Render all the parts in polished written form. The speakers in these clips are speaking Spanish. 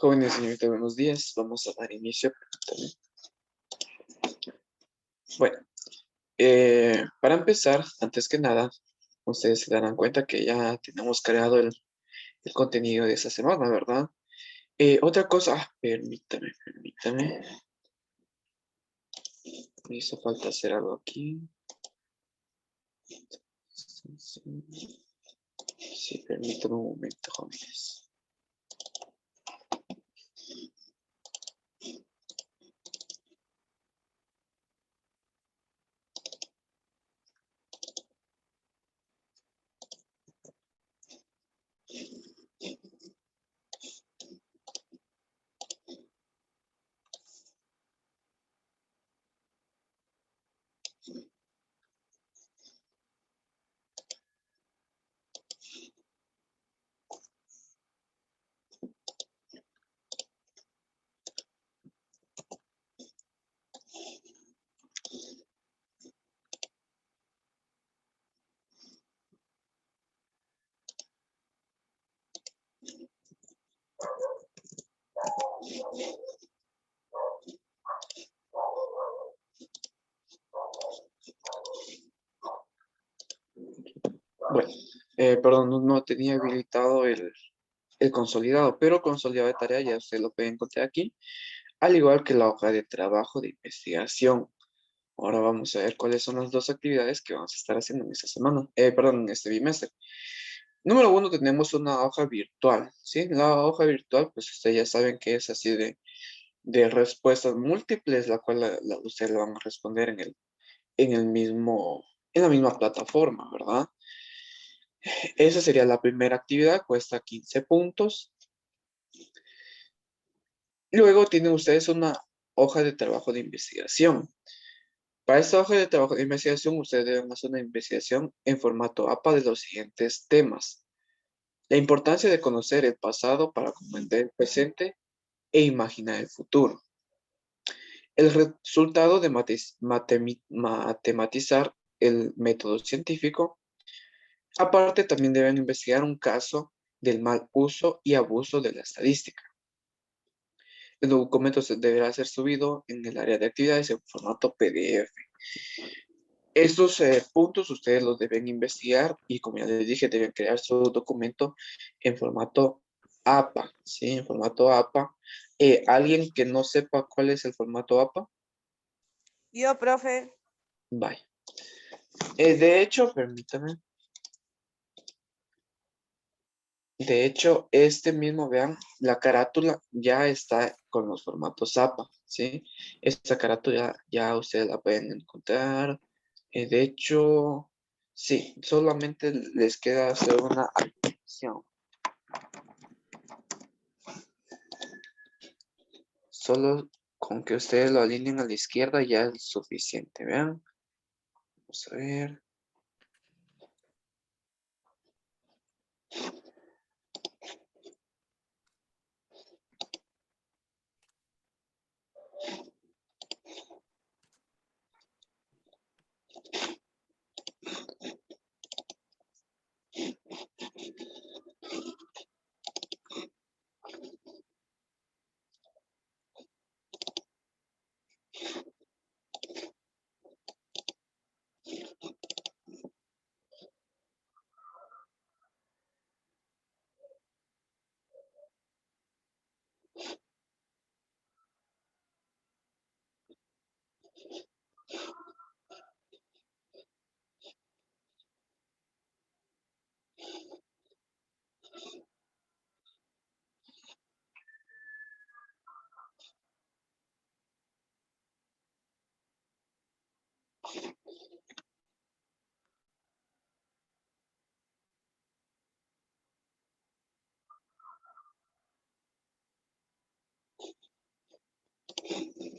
Jóvenes, señorita, buenos días. Vamos a dar inicio. Permítame. Bueno, para empezar, antes que nada, ustedes se darán cuenta que ya tenemos creado el contenido de esta semana, ¿verdad? Otra cosa, permítame. Me hizo falta hacer algo aquí. Sí, permítame un momento, jóvenes. Bueno, perdón, no tenía habilitado el consolidado, pero consolidado de tarea ya usted lo puede encontrar aquí, al igual que la hoja de trabajo de investigación. Ahora vamos a ver cuáles son las dos actividades que vamos a estar haciendo en esta semana, perdón, en este bimestre. Número uno, tenemos una hoja virtual, ¿sí? La hoja virtual, pues ustedes ya saben que es así de respuestas múltiples, la cual ustedes le van a responder en la misma plataforma, ¿verdad? Esa sería la primera actividad, cuesta 15 puntos. Luego tienen ustedes una hoja de trabajo de investigación. Para esta hoja de trabajo de investigación, ustedes deben hacer una investigación en formato APA de los siguientes temas. La importancia de conocer el pasado para comprender el presente e imaginar el futuro. El resultado de matematizar el método científico. Aparte, también deben investigar un caso del mal uso y abuso de la estadística. El documento deberá ser subido en el área de actividades en formato PDF. Estos puntos ustedes los deben investigar y, como ya les dije, deben crear su documento en formato APA, ¿sí? En formato APA. ¿Alguien que no sepa cuál es el formato APA? Yo, profe. Vaya. De hecho, permítame. De hecho, este mismo, vean, la carátula ya está con los formatos APA, ¿sí? Esta carátula ya ustedes la pueden encontrar. De hecho, sí, solamente les queda hacer una actualización. Solo con que ustedes lo alineen a la izquierda ya es suficiente, vean. Vamos a ver.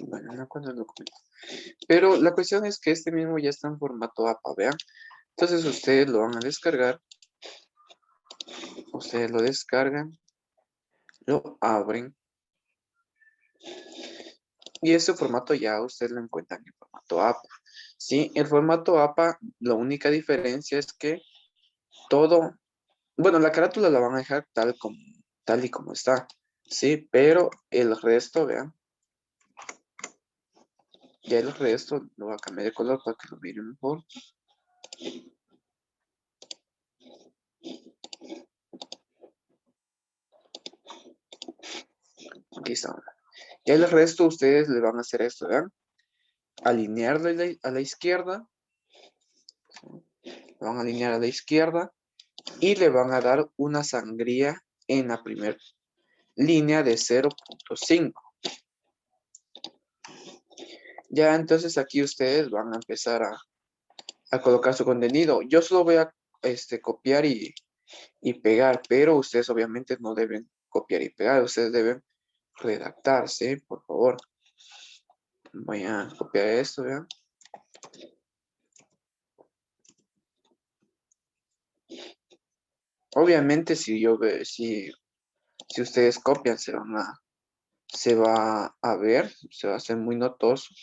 Bueno, no encuentro el documento. Pero la cuestión es que este mismo ya está en formato APA, vean. Entonces ustedes lo van a descargar. Ustedes lo descargan, lo abren. Y este formato ya ustedes lo encuentran en formato APA. Sí, el formato APA, la única diferencia es que todo, bueno, la carátula la van a dejar tal y como está. Sí, pero el resto, vean, ya el resto lo voy a cambiar de color para que lo miren mejor. Aquí está. Ya el resto ustedes le van a hacer esto, vean. Alinearlo a la izquierda. Lo van a alinear a la izquierda. Y le van a dar una sangría en la primera línea de 0.5. Ya entonces aquí ustedes van a empezar a colocar su contenido. Yo solo voy a copiar y pegar, pero ustedes obviamente no deben copiar y pegar. Ustedes deben redactarse, por favor. Voy a copiar esto, vean. Obviamente si ustedes copian se va a ver, se va a hacer muy notoso,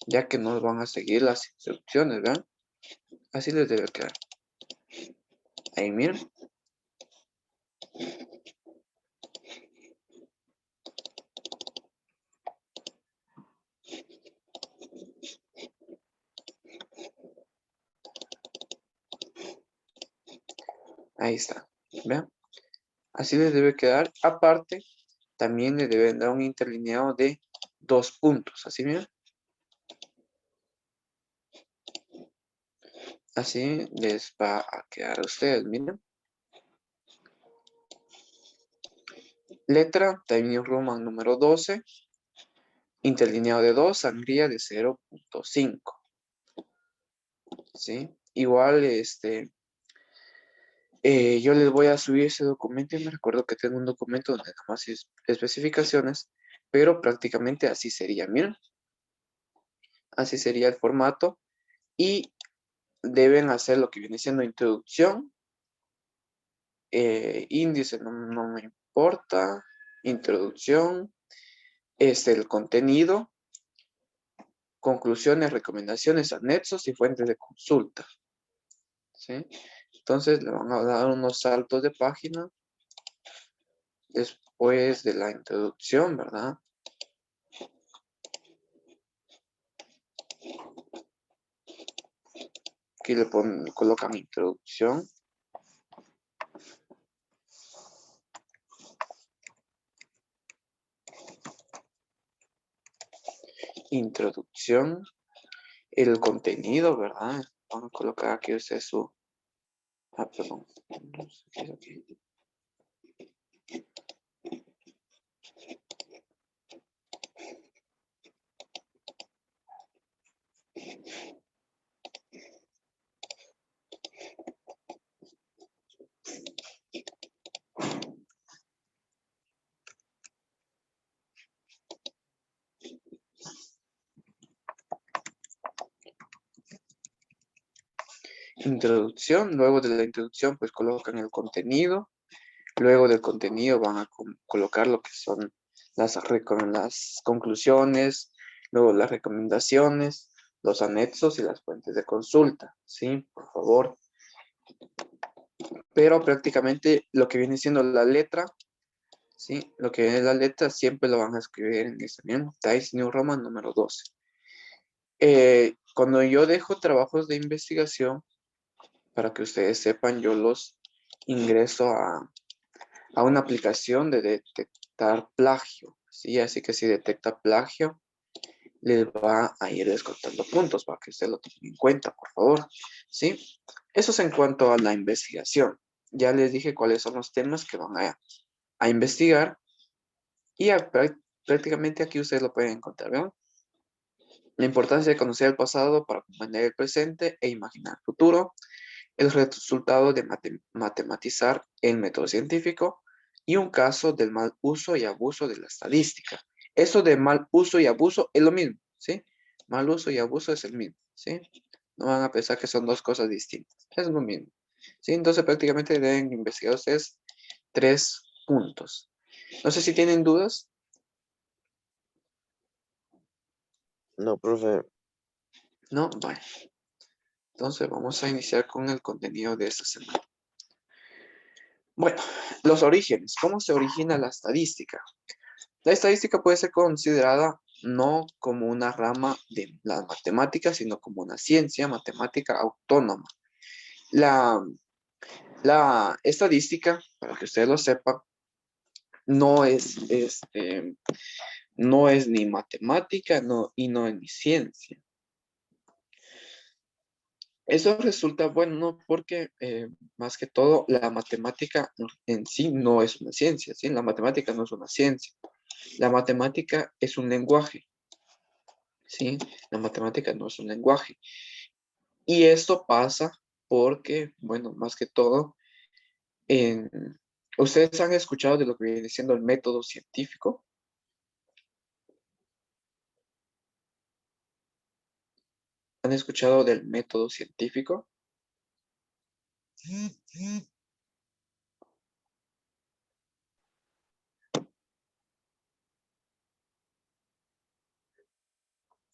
ya que no van a seguir las instrucciones, ¿vean? Así les debe quedar. Ahí miren. Ahí está. ¿Vean? Así les debe quedar. Aparte, también le deben dar un interlineado de 2 puntos. Así miren. Así les va a quedar a ustedes, miren. Letra, Times New Roman número 12. Interlineado de 2, sangría de 0.5. ¿Sí? Igual, yo les voy a subir ese documento y me recuerdo que tengo un documento donde nada más es especificaciones, pero prácticamente así sería, miren. Así sería el formato y deben hacer lo que viene siendo introducción, índice no me importa, introducción, el contenido, conclusiones, recomendaciones, anexos y fuentes de consulta. ¿Sí? Entonces le van a dar unos saltos de página después de la introducción, ¿verdad? Aquí le colocan introducción. Introducción. El contenido, ¿verdad? Van a colocar aquí usted su... Ah, perdón. No sé qué es aquí. Introducción. Luego de la introducción, pues colocan el contenido. Luego del contenido van a colocar lo que son las conclusiones, luego las recomendaciones, los anexos y las fuentes de consulta. ¿Sí? Por favor. Pero prácticamente lo que viene siendo la letra, ¿sí? Lo que viene la letra siempre lo van a escribir en ese mismo Times New Roman número 12. Cuando yo dejo trabajos de investigación, para que ustedes sepan, yo los ingreso a una aplicación de detectar plagio, ¿sí? Así que si detecta plagio, les va a ir descontando puntos para que usted lo tenga en cuenta, por favor, ¿sí? Eso es en cuanto a la investigación. Ya les dije cuáles son los temas que van a investigar y prácticamente aquí ustedes lo pueden encontrar, ¿verdad? La importancia de conocer el pasado para comprender el presente e imaginar el futuro, el resultado de matematizar el método científico y un caso del mal uso y abuso de la estadística. Eso de mal uso y abuso es lo mismo, ¿sí? Mal uso y abuso es el mismo, ¿sí? No van a pensar que son dos cosas distintas, es lo mismo, ¿sí? Entonces prácticamente deben investigar ustedes 3 puntos. No sé si tienen dudas. No, profe. No, vale. Entonces vamos a iniciar con el contenido de esta semana. Bueno, los orígenes. ¿Cómo se origina la estadística? La estadística puede ser considerada no como una rama de las matemáticas, sino como una ciencia matemática autónoma. La, la estadística, para que ustedes lo sepan, no es, no es ni matemática y no es ni ciencia. Eso resulta bueno porque más que todo la matemática en sí no es una ciencia, ¿sí? La matemática no es una ciencia. La matemática es un lenguaje, ¿sí? La matemática no es un lenguaje. Y esto pasa porque, bueno, más que todo, en, ¿ustedes han escuchado de lo que viene siendo el método científico? ¿Han escuchado del método científico?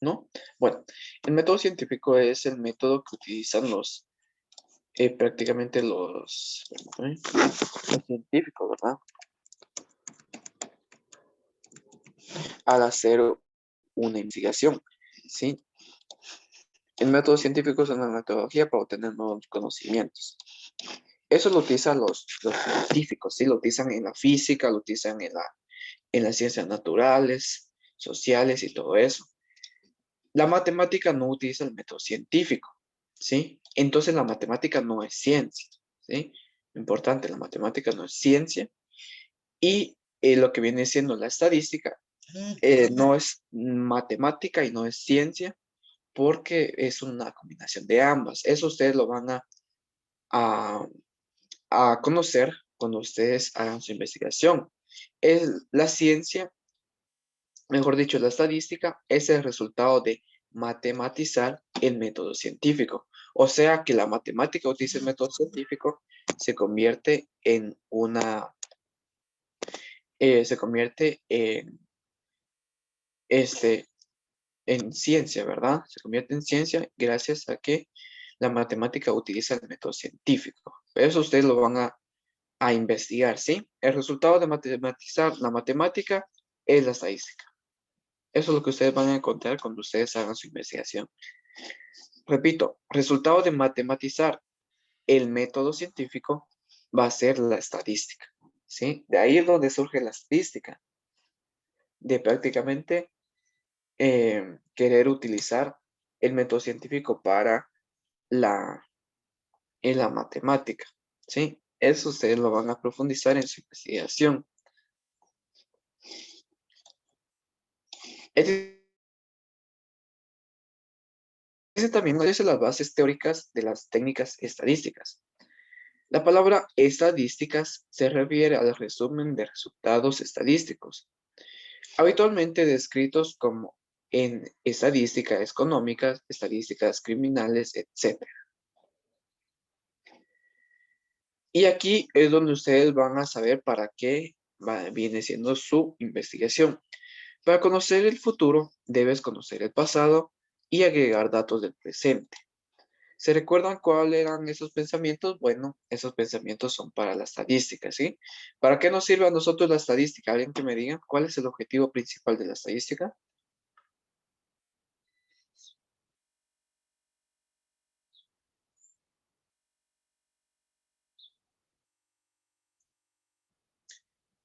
¿No? Bueno, el método científico es el método que utilizan prácticamente los científicos, ¿verdad? Al hacer una investigación, ¿sí? El método científico es una metodología para obtener nuevos conocimientos. Eso lo utilizan los científicos, ¿sí? Lo utilizan en la física, lo utilizan en las ciencias naturales, sociales y todo eso. La matemática no utiliza el método científico, ¿sí? Entonces la matemática no es ciencia, ¿sí? Importante, la matemática no es ciencia y lo que viene siendo la estadística no es matemática y no es ciencia porque es una combinación de ambas. Eso ustedes lo van a, a conocer cuando ustedes hagan su investigación. La ciencia, mejor dicho, la estadística es el resultado de matematizar el método científico. O sea que la matemática utiliza el método científico, se convierte en se convierte este, en ciencia, ¿verdad? Se convierte en ciencia gracias a que la matemática utiliza el método científico. Eso ustedes lo van a investigar, ¿sí? El resultado de matematizar la matemática es la estadística. Eso es lo que ustedes van a encontrar cuando ustedes hagan su investigación. Repito, resultado de matematizar el método científico va a ser la estadística, ¿sí? De ahí es donde surge la estadística, de prácticamente querer utilizar el método científico para la, en la matemática, ¿sí? Eso ustedes lo van a profundizar en su investigación. Este también dice las bases teóricas de las técnicas estadísticas. La palabra estadísticas se refiere al resumen de resultados estadísticos, habitualmente descritos como en estadísticas económicas, estadísticas criminales, etc. Y aquí es donde ustedes van a saber para qué viene siendo su investigación. Para conocer el futuro, debes conocer el pasado y agregar datos del presente. ¿Se recuerdan cuáles eran esos pensamientos? Bueno, esos pensamientos son para la estadística, ¿sí? ¿Para qué nos sirve a nosotros la estadística? ¿Alguien que me diga cuál es el objetivo principal de la estadística?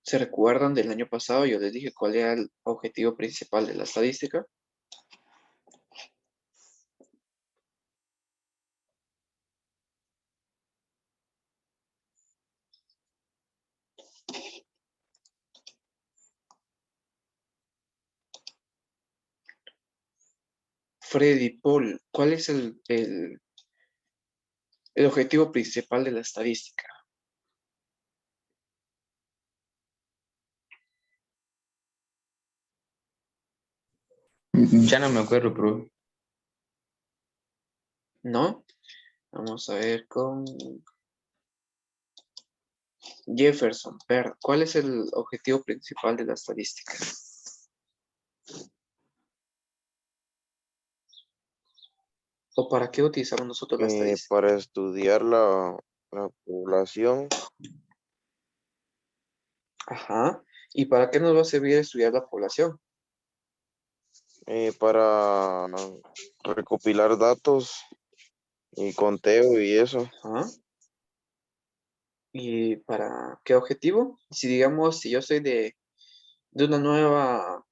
¿Se recuerdan del año pasado? Yo les dije cuál era el objetivo principal de la estadística. Freddy, Paul, ¿cuál es el objetivo principal de la estadística? Ya no me acuerdo, pero ¿No? Vamos a ver con Jefferson. ¿Cuál es el objetivo principal de la estadística? ¿O para qué utilizamos nosotros la estadística? Para estudiar la población Ajá. ¿Y para qué nos va a servir estudiar la población? Para recopilar datos y conteo y eso. Ajá. ¿Y para qué objetivo? Si digamos, si yo soy de una nueva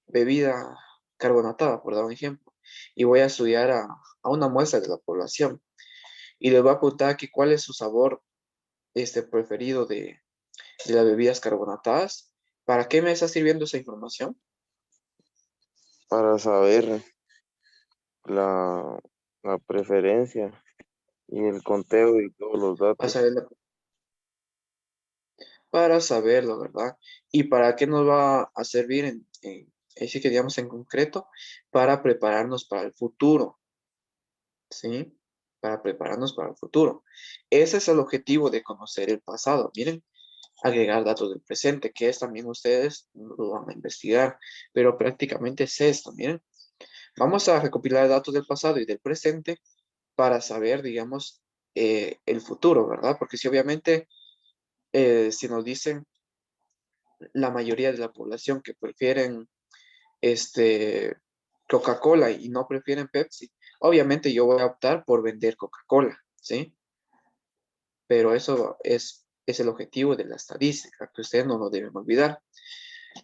bebida carbonatada, por dar un ejemplo, y voy a estudiar a una muestra de la población y les voy a preguntar aquí cuál es su sabor preferido de las bebidas carbonatadas, ¿para qué me está sirviendo esa información? Para saber la, la preferencia y el conteo y todos los Para datos. saber, para saberlo, ¿verdad? ¿Y para qué nos va a servir sí que digamos en concreto? Para prepararnos para el futuro, ¿sí? Para prepararnos para el futuro. Ese es el objetivo de conocer el pasado. Miren, agregar datos del presente, que es también ustedes lo van a investigar, pero prácticamente es esto, miren. Vamos a recopilar datos del pasado y del presente para saber, digamos, el futuro, ¿verdad? Porque si obviamente, si nos dicen la mayoría de la población que prefieren Coca-Cola y no prefieren Pepsi, obviamente yo voy a optar por vender Coca-Cola, ¿sí? Pero eso es el objetivo de la estadística, que ustedes no lo deben olvidar.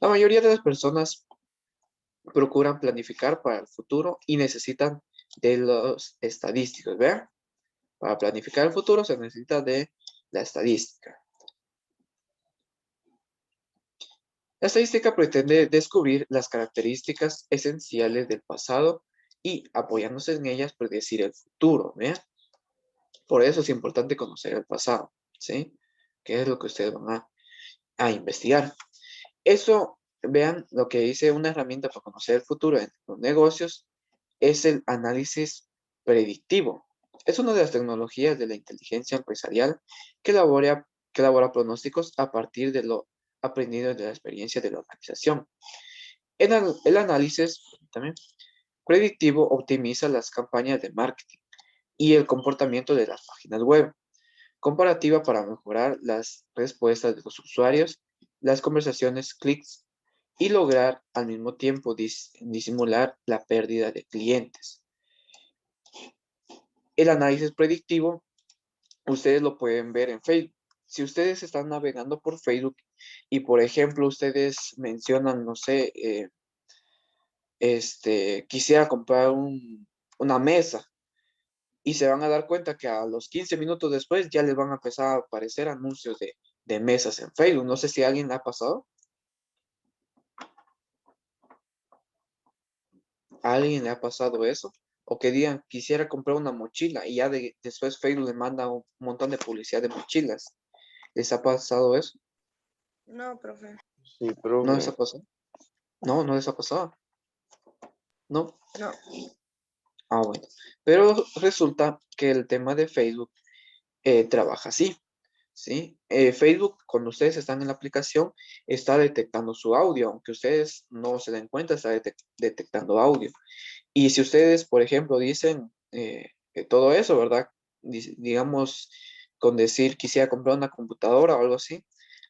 La mayoría de las personas procuran planificar para el futuro y necesitan de los estadísticos, ¿vean? Para planificar el futuro se necesita de la estadística. La estadística pretende descubrir las características esenciales del pasado y, apoyándose en ellas, predecir el futuro, ¿vean? Por eso es importante conocer el pasado, ¿sí? ¿Qué es lo que ustedes van a investigar? Eso, vean, lo que dice una herramienta para conocer el futuro en los negocios es el análisis predictivo. Es una de las tecnologías de la inteligencia empresarial que elabora pronósticos a partir de lo aprendido de la experiencia de la organización. El análisis también predictivo optimiza las campañas de marketing y el comportamiento de las páginas web, comparativa para mejorar las respuestas de los usuarios, las conversaciones, clics y lograr al mismo tiempo disimular la pérdida de clientes. El análisis predictivo, ustedes lo pueden ver en Facebook. Si ustedes están navegando por Facebook y, por ejemplo, ustedes mencionan, no sé, quisiera comprar una mesa y se van a dar cuenta que a los 15 minutos después ya les van a empezar a aparecer anuncios de mesas en Facebook. No sé si a alguien le ha pasado. ¿A alguien le ha pasado eso? O que digan, quisiera comprar una mochila y ya después Facebook le manda un montón de publicidad de mochilas. ¿Les ha pasado eso? No, profe. Sí, ¿No les profe. ha pasado? No, no les ha pasado. No. No. Ah, bueno. Pero resulta que el tema de Facebook trabaja así, ¿sí? Facebook, cuando ustedes están en la aplicación, está detectando su audio, aunque ustedes no se den cuenta, está detectando audio. Y si ustedes, por ejemplo, dicen todo eso, ¿verdad? Digamos, con decir quisiera comprar una computadora o algo así,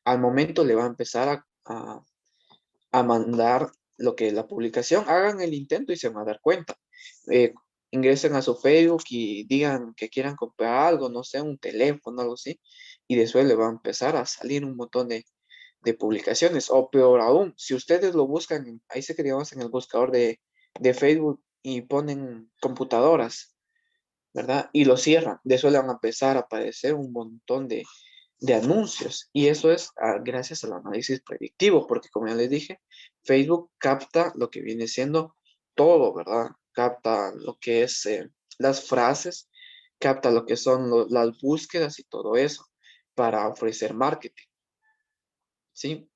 al momento le va a empezar a mandar lo que es la publicación. Hagan el intento y se van a dar cuenta. Eh, Ingresen a su Facebook y digan que quieran comprar algo, no sé, un teléfono, algo así, y después le va a empezar a salir un montón de publicaciones. O peor aún, si ustedes lo buscan, ahí se que digamos en el buscador de Facebook y ponen computadoras, ¿verdad? Y lo cierran, de eso le van a empezar a aparecer un montón de anuncios. Y eso es gracias al análisis predictivo, porque como ya les dije, Facebook capta lo que viene siendo todo, ¿verdad? Capta lo que es las frases, capta lo que son las búsquedas y todo eso para ofrecer marketing, ¿sí?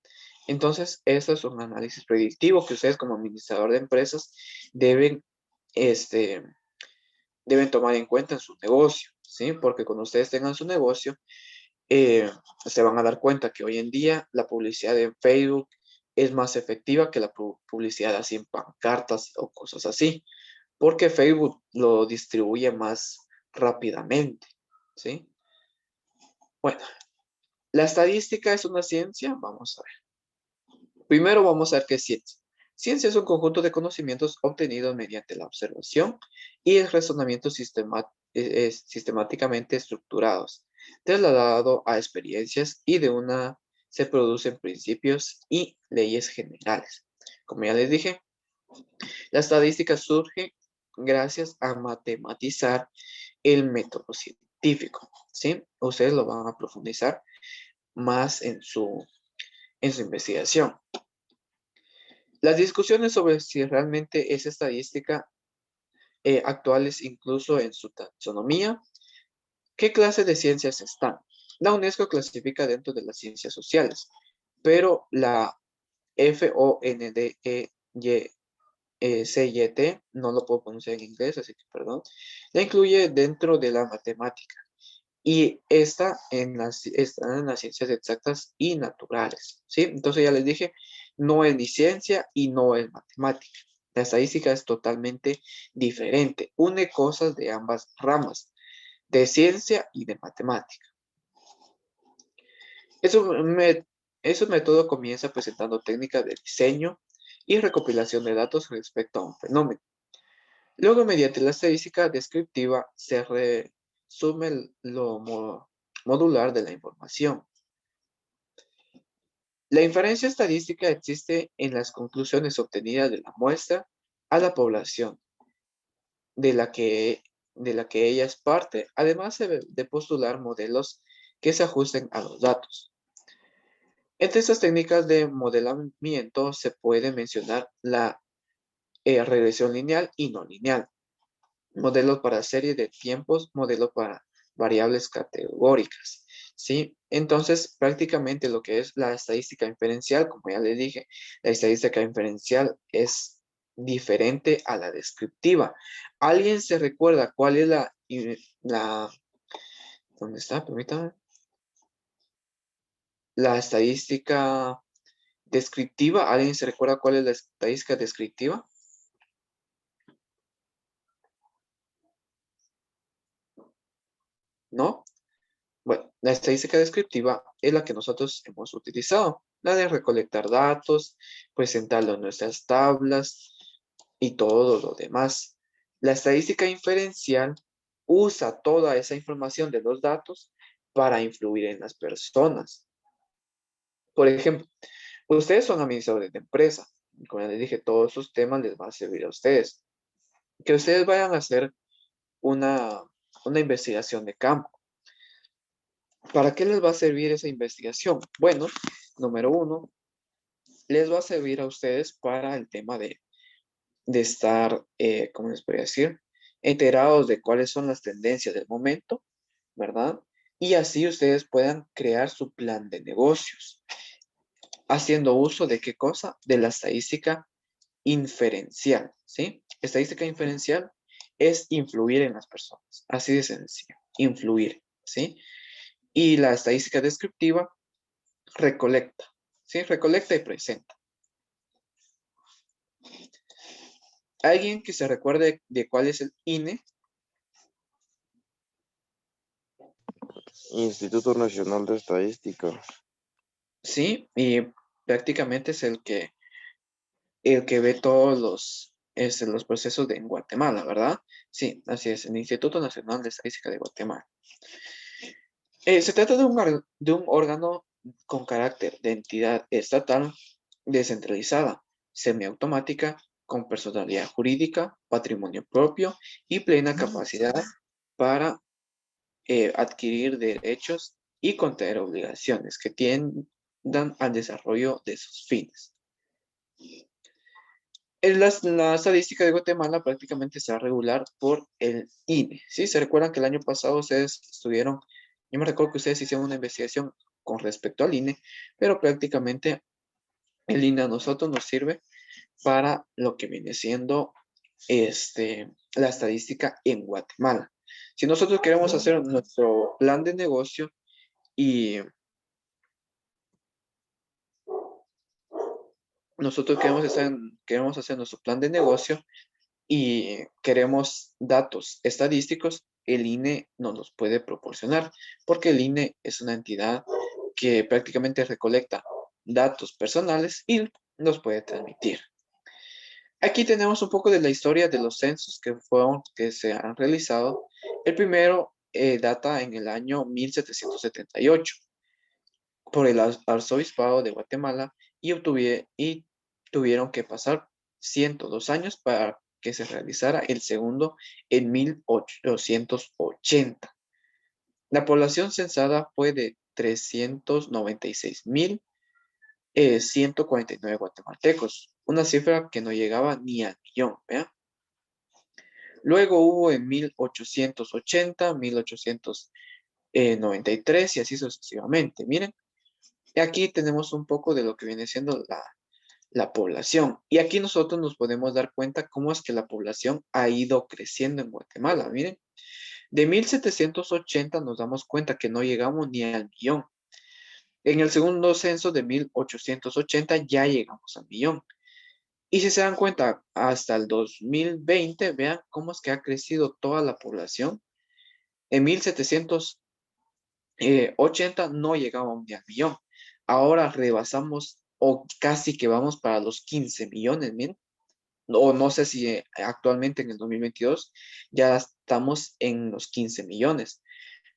Entonces, eso es un análisis predictivo que ustedes como administrador de empresas deben, este, deben tomar en cuenta en su negocio, ¿sí? Porque cuando ustedes tengan su negocio, eh, se van a dar cuenta que hoy en día la publicidad en Facebook es más efectiva que la publicidad así en pancartas o cosas así, porque Facebook lo distribuye más rápidamente, ¿sí? Bueno, ¿La estadística es una ciencia? Vamos a ver. Primero vamos a ver qué es ciencia. Ciencia es un conjunto de conocimientos obtenidos mediante la observación y el razonamiento sistemáticamente estructurados, trasladado a experiencias y de una se producen principios y leyes generales. Como ya les dije, la estadística surge gracias a matematizar el método científico, ¿sí? Ustedes lo van a profundizar más en su investigación. Las discusiones sobre si realmente es estadística actuales incluso en su taxonomía. ¿Qué clase de ciencias están? La UNESCO clasifica dentro de las ciencias sociales, pero la FONDEYCYT, no lo puedo pronunciar en inglés, así que perdón, la incluye dentro de la matemática y está en las ciencias exactas y naturales, ¿sí? Entonces ya les dije, no es ni ciencia y no es matemática. La estadística es totalmente diferente, une cosas de ambas ramas, de ciencia y de matemática. Ese método comienza presentando técnicas de diseño y recopilación de datos respecto a un fenómeno. Luego, mediante la estadística descriptiva, se resume lo modular de la información. La inferencia estadística existe en las conclusiones obtenidas de la muestra a la población de la que ella es parte, además de postular modelos que se ajusten a los datos. Entre estas técnicas de modelamiento se puede mencionar la regresión lineal y no lineal, modelos para series de tiempos, modelos para variables categóricas, ¿sí? Entonces, prácticamente lo que es la estadística inferencial, como ya les dije, la estadística inferencial es diferente a la descriptiva. ¿Alguien se recuerda cuál es ¿dónde está? Permítame. La estadística descriptiva, ¿alguien se recuerda cuál es la estadística descriptiva? ¿No? Bueno, la estadística descriptiva es la que nosotros hemos utilizado, la de recolectar datos, presentarlo en nuestras tablas y todo lo demás. La estadística inferencial usa toda esa información de los datos para influir en las personas. Por ejemplo, ustedes son administradores de empresa. Como ya les dije, todos esos temas les van a servir a ustedes. Que ustedes vayan a hacer una investigación de campo. ¿Para qué les va a servir esa investigación? Bueno, número uno, les va a servir a ustedes para el tema de estar, ¿cómo les voy a decir? Enterados de cuáles son las tendencias del momento, ¿verdad? Y así ustedes puedan crear su plan de negocios, haciendo uso de qué cosa? De la estadística inferencial, ¿sí? Estadística inferencial es influir en las personas, así de sencillo, influir, ¿sí? Y la estadística descriptiva recolecta, ¿sí? Recolecta y presenta. ¿Alguien que se recuerde de cuál es el INE? Instituto Nacional de Estadística. Sí, y prácticamente es el que ve todos los procesos en Guatemala, ¿verdad? Sí, así es, el Instituto Nacional de Estadística de Guatemala. Se trata de un órgano con carácter de entidad estatal descentralizada, semiautomática, con personalidad jurídica, patrimonio propio y plena capacidad para adquirir derechos y contraer obligaciones que tiendan al desarrollo de sus fines. La estadística de Guatemala prácticamente se va a regular por el INE. ¿Sí? ¿Se recuerdan que el año pasado ustedes estuvieron, yo me recuerdo que ustedes hicieron una investigación con respecto al INE, pero prácticamente el INE a nosotros nos sirve para lo que viene siendo la estadística en Guatemala. Si nosotros queremos hacer nuestro plan de negocio y nosotros queremos hacer nuestro plan de negocio y queremos datos estadísticos, el INE nos los puede proporcionar, porque el INE es una entidad que prácticamente recolecta datos personales y los puede transmitir. Aquí tenemos un poco de la historia de los censos que se han realizado. El primero data en el año 1778 por el arzobispado de Guatemala y tuvieron que pasar 102 años para que se realizara el segundo en 1880. La población censada fue de 396,149 guatemaltecos, una cifra que no llegaba ni al millón, ¿vea? Luego hubo en 1880, 1893 y así sucesivamente. Miren, aquí tenemos un poco de lo que viene siendo la población. Y aquí nosotros nos podemos dar cuenta cómo es que la población ha ido creciendo en Guatemala. Miren, de 1780 nos damos cuenta que no llegamos ni al millón. En el segundo censo de 1880 ya llegamos al millón. Y si se dan cuenta, hasta el 2020, vean cómo es que ha crecido toda la población. En 1780 no llegábamos ni al millón. Ahora rebasamos o casi que vamos para los 15 millones, miren. O no sé si actualmente en el 2022 ya estamos en los 15 millones.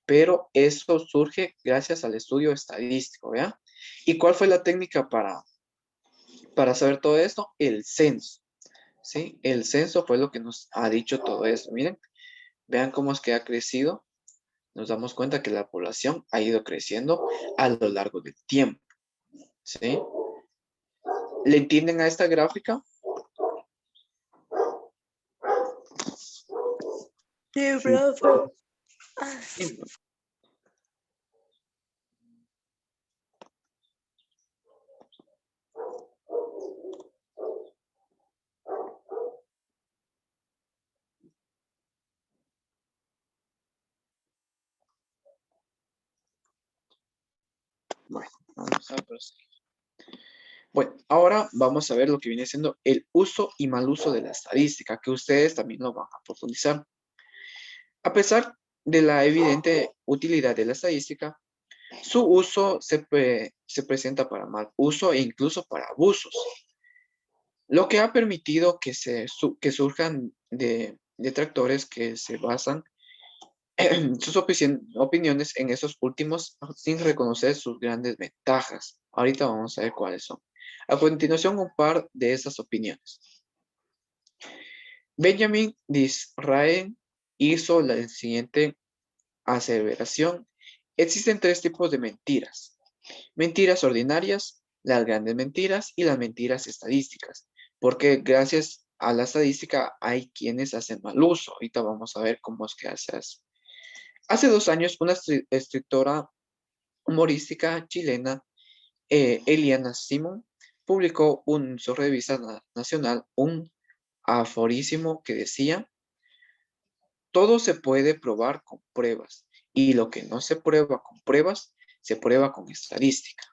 Pero eso surge gracias al estudio estadístico, ¿vea? ¿Y cuál fue la técnica para saber todo esto? El censo, ¿sí? El censo fue lo que nos ha dicho todo esto. Miren, vean cómo es que ha crecido. Nos damos cuenta que la población ha ido creciendo a lo largo del tiempo, ¿sí? ¿Le entienden a esta gráfica? Sí, Sí. profe. Sí. Bueno, vamos a proseguir. Bueno, ahora vamos a ver lo que viene siendo el uso y mal uso de la estadística, que ustedes también lo van a profundizar. A pesar de la evidente utilidad de la estadística, su uso se presenta para mal uso e incluso para abusos, lo que ha permitido que surjan detractores que se basan sus opiniones en esos últimos sin reconocer sus grandes ventajas. Ahorita vamos a ver cuáles son. A continuación, un par de esas opiniones. Benjamin Disraeli hizo la siguiente aseveración. Existen tres tipos de mentiras. Mentiras ordinarias, las grandes mentiras y las mentiras estadísticas. Porque gracias a la estadística hay quienes hacen mal uso. Ahorita vamos a ver cómo es que hace eso. Hace 2 años, una escritora humorística chilena, Eliana Simón, publicó en su revista nacional un aforismo que decía: todo se puede probar con pruebas y lo que no se prueba con pruebas, se prueba con estadística.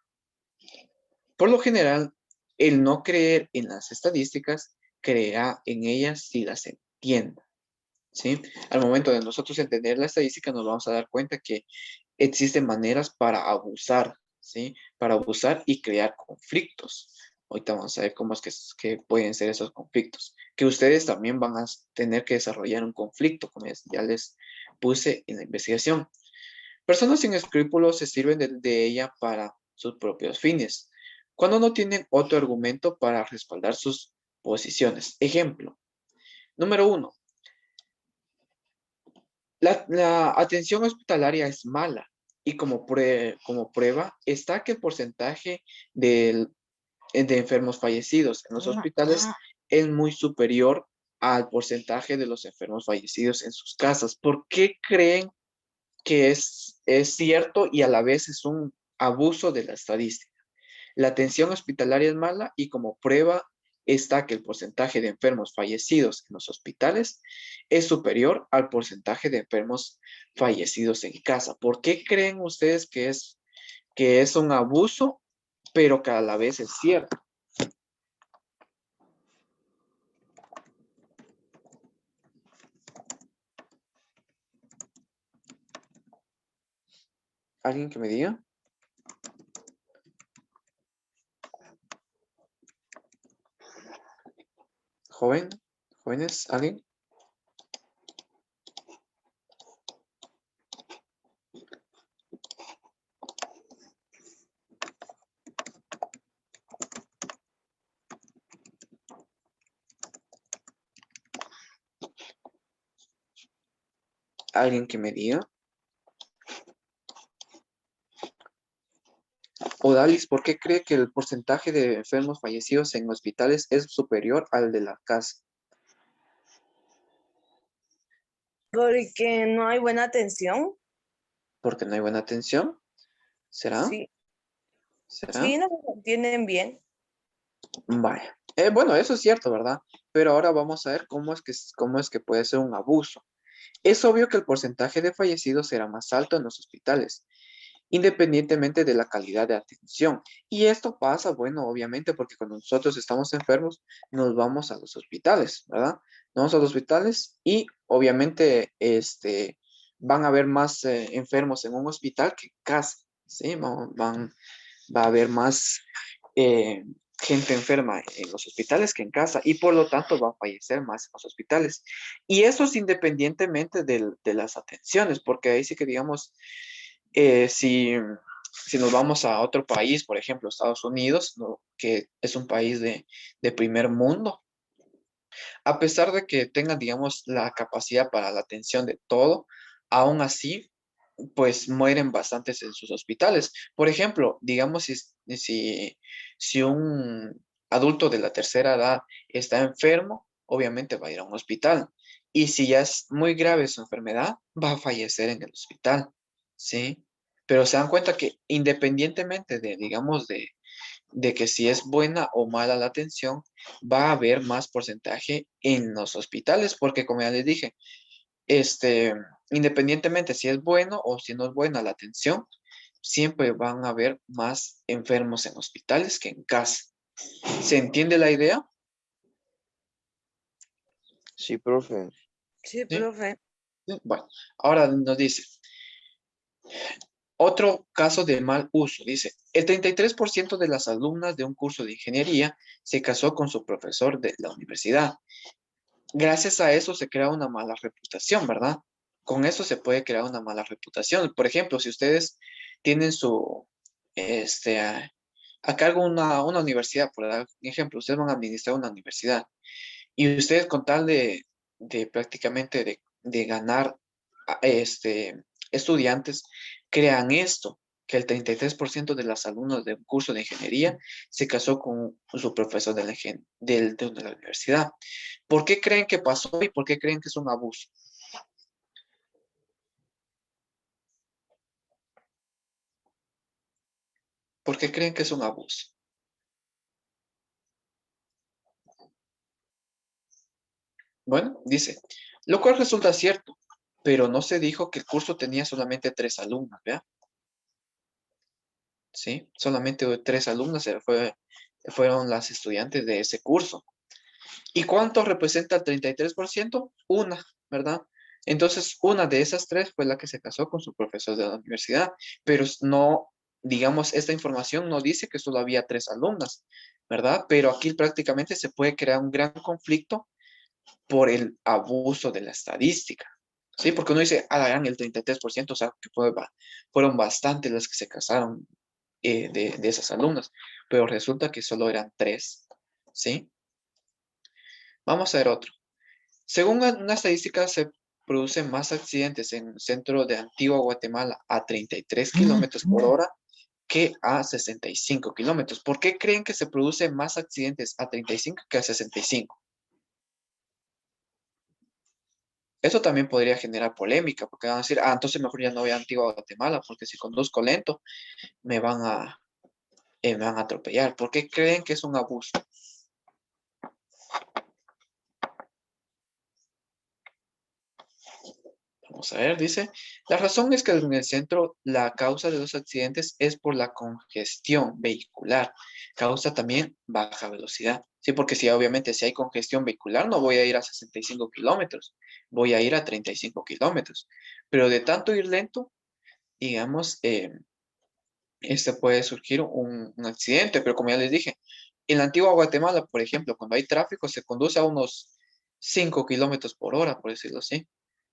Por lo general, el no creer en las estadísticas creerá en ellas si las entiende, ¿sí? Al momento de nosotros entender la estadística, nos vamos a dar cuenta que existen maneras para abusar, ¿sí? Para abusar y crear conflictos. Ahorita vamos a ver cómo es que pueden ser esos conflictos. Que ustedes también van a tener que desarrollar un conflicto, como ya les puse en la investigación. Personas sin escrúpulos se sirven de ella para sus propios fines, cuando no tienen otro argumento para respaldar sus posiciones. Ejemplo, número 1. La atención hospitalaria es mala y como prueba está que el porcentaje de enfermos fallecidos en los hospitales es muy superior al porcentaje de los enfermos fallecidos en sus casas. ¿Por qué creen que es cierto y a la vez es un abuso de la estadística? La atención hospitalaria es mala y como prueba está que el porcentaje de enfermos fallecidos en los hospitales es superior al porcentaje de enfermos fallecidos en casa. ¿Por qué creen ustedes que es un abuso, pero que a la vez es cierto? ¿Alguien que me diga? jóvenes, ¿alguien? ¿Alguien que me diga? Odalis, ¿por qué cree que el porcentaje de enfermos fallecidos en hospitales es superior al de la casa? Porque no hay buena atención. ¿Porque no hay buena atención? ¿Será? Sí, ¿Será? sí, no se entienden bien. Vaya. Bueno, eso es cierto, ¿verdad? Pero ahora vamos a ver cómo es que puede ser un abuso. Es obvio que el porcentaje de fallecidos será más alto en los hospitales, independientemente de la calidad de atención. Y esto pasa, bueno, obviamente, porque cuando nosotros estamos enfermos, nos vamos a los hospitales, ¿verdad? Vamos a los hospitales y obviamente van a haber más enfermos en un hospital que en casa, ¿sí? Va a haber más eh, gente enferma en los hospitales que en casa y por lo tanto va a fallecer más en los hospitales. Y eso es independientemente de las atenciones, porque ahí sí que digamos, si nos vamos a otro país, por ejemplo, Estados Unidos, ¿no? Que es un país de primer mundo, a pesar de que tengan, digamos, la capacidad para la atención de todo, aún así, pues mueren bastantes en sus hospitales. Por ejemplo, digamos, si un adulto de la tercera edad está enfermo, obviamente va a ir a un hospital. Y si ya es muy grave su enfermedad, va a fallecer en el hospital, ¿sí? Pero se dan cuenta que independientemente de, digamos, de que si es buena o mala la atención, va a haber más porcentaje en los hospitales, porque como ya les dije, este, independientemente si es bueno o si no es buena la atención, siempre van a haber más enfermos en hospitales que en casa. ¿Se entiende la idea? Sí, profe. Sí, Sí. profe. Sí. Bueno, ahora nos dice, otro caso de mal uso, dice, el 33% de las alumnas de un curso de ingeniería se casó con su profesor de la universidad. Gracias a eso se crea una mala reputación, ¿verdad? Con eso se puede crear una mala reputación. Por ejemplo, si ustedes tienen a cargo una universidad, por dar un ejemplo, ustedes van a administrar una universidad y ustedes con tal de prácticamente de ganar estudiantes, crean esto, que el 33% de las alumnos de un curso de ingeniería se casó con su profesor de la universidad. ¿Por qué creen que pasó y por qué creen que es un abuso? ¿Por qué creen que es un abuso? Bueno, dice, lo cual resulta cierto, pero no se dijo que el curso tenía solamente 3 alumnas, ¿vea? Sí, solamente 3 alumnas fueron las estudiantes de ese curso. ¿Y cuánto representa el 33%? Una, ¿verdad? Entonces, una de esas 3 fue la que se casó con su profesor de la universidad, pero no, digamos, esta información no dice que solo había 3 alumnas, ¿verdad? Pero aquí prácticamente se puede crear un gran conflicto por el abuso de la estadística, ¿sí? Porque uno dice, ah, eran el 33%, o sea, que fueron bastantes las que se casaron de esas alumnas, pero resulta que solo eran 3, ¿sí? Vamos a ver otro. Según una estadística, se producen más accidentes en el centro de Antigua Guatemala a 33 kilómetros por hora que a 65 kilómetros. ¿Por qué creen que se producen más accidentes a 35 que a 65? Eso también podría generar polémica, porque van a decir, ah, entonces mejor ya no voy a Antigua Guatemala, porque si conduzco lento, me van a atropellar. ¿Por qué creen que es un abuso? Vamos a ver, dice, la razón es que en el centro la causa de los accidentes es por la congestión vehicular. Causa también baja velocidad. Sí, porque si obviamente si hay congestión vehicular no voy a ir a 65 kilómetros, voy a ir a 35 kilómetros. Pero de tanto ir lento, digamos, puede surgir un accidente, pero como ya les dije, En la antigua Guatemala, por ejemplo, cuando hay tráfico, se conduce a unos 5 kilómetros por hora, por decirlo así.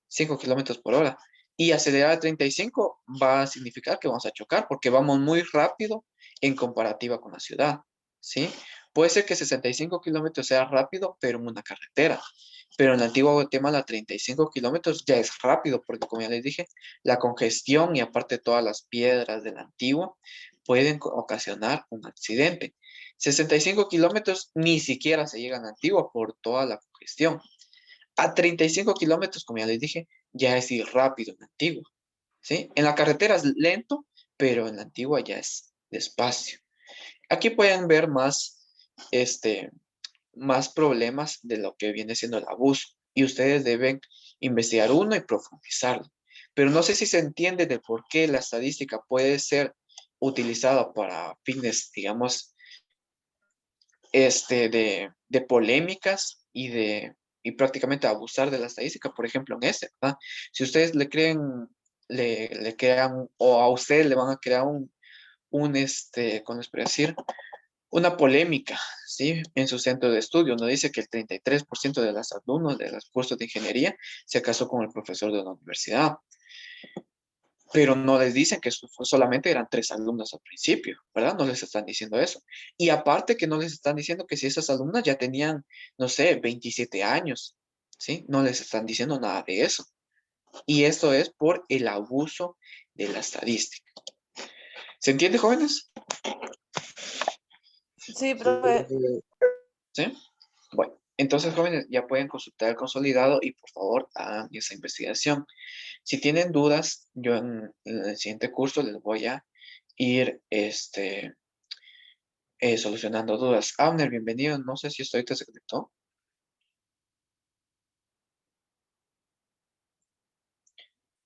5 kilómetros por hora. Y acelerar a 35 va a significar que vamos a chocar porque vamos muy rápido en comparativa con la ciudad, ¿sí? Puede ser que 65 kilómetros sea rápido, pero en una carretera. Pero en la antigua Guatemala, 35 kilómetros ya es rápido, porque como ya les dije, la congestión y aparte todas las piedras de la antigua pueden ocasionar un accidente. 65 kilómetros ni siquiera se llegan a Antigua por toda la congestión. A 35 kilómetros, como ya les dije, ya es ir rápido en Antigua, ¿sí? En la carretera es lento, pero en la Antigua ya es despacio. Aquí pueden ver más problemas de lo que viene siendo el abuso y ustedes deben investigar uno y profundizarlo. Pero no sé si se entiende de por qué la estadística puede ser utilizada para fines, digamos, de polémicas y prácticamente abusar de la estadística, por ejemplo, en ese, ¿verdad? Si ustedes le crean, o a ustedes le van a crear ¿cómo les puedo decir? Una polémica, ¿sí? En su centro de estudio, no dice que el 33% de los alumnos de los cursos de ingeniería se casó con el profesor de la universidad, pero no les dicen que solamente eran 3 alumnas al principio, ¿verdad? No les están diciendo eso. Y aparte que no les están diciendo que si esas alumnas ya tenían, no sé, 27 años, ¿sí? No les están diciendo nada de eso. Y esto es por el abuso de la estadística. ¿Se entiende, jóvenes? Sí, Sí, profe. profe. ¿Sí? Bueno, entonces, jóvenes, ya pueden consultar el consolidado y por favor hagan esa investigación. Si tienen dudas, yo en el siguiente curso les voy a ir solucionando dudas. Abner, bienvenido. No sé si esto ahorita se conectó.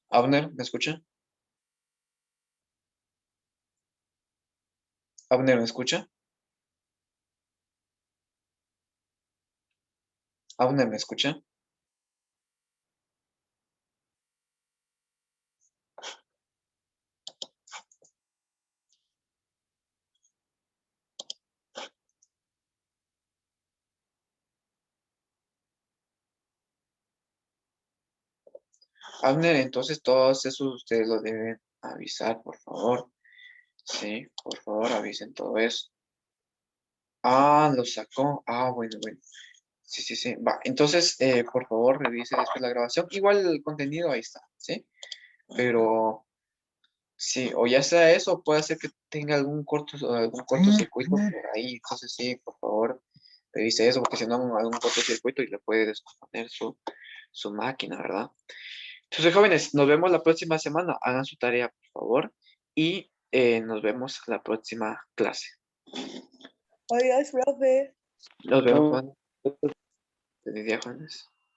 Abner, ¿me escucha? Abner, ¿me escucha? Abner, ¿me escucha? Abner, entonces todos esos ustedes lo deben avisar, por favor. Sí, por favor, avisen todo eso. Ah, lo sacó. Ah, bueno, bueno. Sí, sí, sí. Va, entonces, por favor, revise después la grabación. Igual el contenido ahí está, ¿sí? Pero sí, o ya sea eso, puede ser que tenga algún cortocircuito por ahí. Entonces, sí, por favor, revise eso, porque si no, algún cortocircuito y le puede descomponer su máquina, ¿verdad? Entonces, jóvenes, nos vemos la próxima semana. Hagan su tarea, por favor, y nos vemos la próxima clase. Adiós, profe. Nos vemos, Chao. Juan. Feliz día, Juanes.